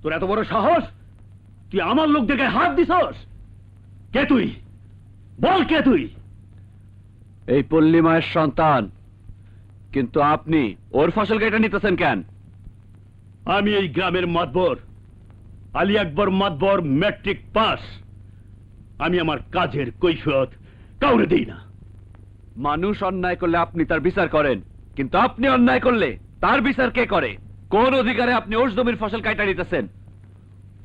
তোর এত বড় সাহস, তুই আমার লোকদের গায়ে হাত দিছস? কে তুই? বল কে তুই? এই পল্লী মায়ের সন্তান, কিন্তু আপনি ওর ফসল কেটে নিতেছেন কেন? আমি এই গ্রামের মাতবর, আলী আকবর মাতবর, ম্যাট্রিক পাস। আমি আমার কাজের কৈফিয়ত কাউরে দেই না। মানুষ অন্যায় করলে আপনি তার বিচার করেন, কিন্তু আপনি অন্যায় করলে তার বিচার কে করে? কোন অধিকারে আপনি ওর জমির ফসল কাটা নিতেছেন?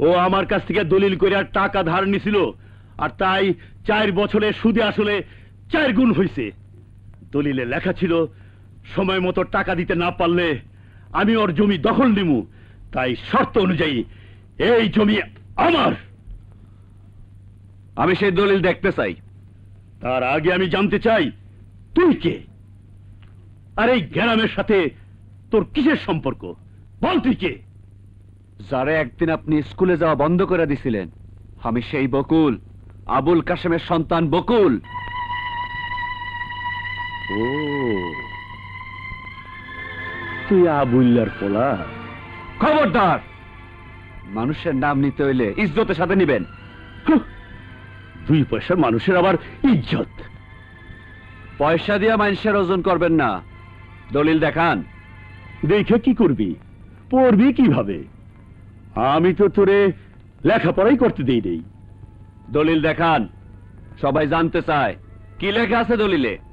ও আমার কাছ থেকে দলিল করে আর টাকা ধার নিছিল, আর তাই 4 বছরে সুদে আসলে 4 গুণ হয়েছে। দলিলে লেখা ছিল সময় মতো টাকা দিতে না পারলে আমি ওর জমি দখল নিমু। তাই শর্ত অনুযায়ী এই জমি আমার। আমি সেই দলিল দেখতে চাই। তার আগে আমি জানতে চাই তুই কে, আর এই গ্রামের সাথে তোর কিসের সম্পর্ক? বল তুই কে? যারে একদিন আপনি স্কুলে যাওয়া বন্ধ করে দিছিলেন, আমি সেই বকুল, আবুল কাশেমের সন্তান বকুল। ও, তুই আবুল্লার পোলা? খবরদার! মানুষের নাম নিতে হইলে ইজ্জতের সাথে নিবেন। 2 পয়সার মানুষের আবার ইজ্জত? পয়সা দিয়া মানুষের ওজন করবেন না। দলিল দেখান। দেখে কি করবি? পড়বি কিভাবে? আমি তো তোরে লেখাপড়াই করতে দেই নেই। দলিল দেখান। সবাই জানতে চায় কি লেখা আছে দলিলে।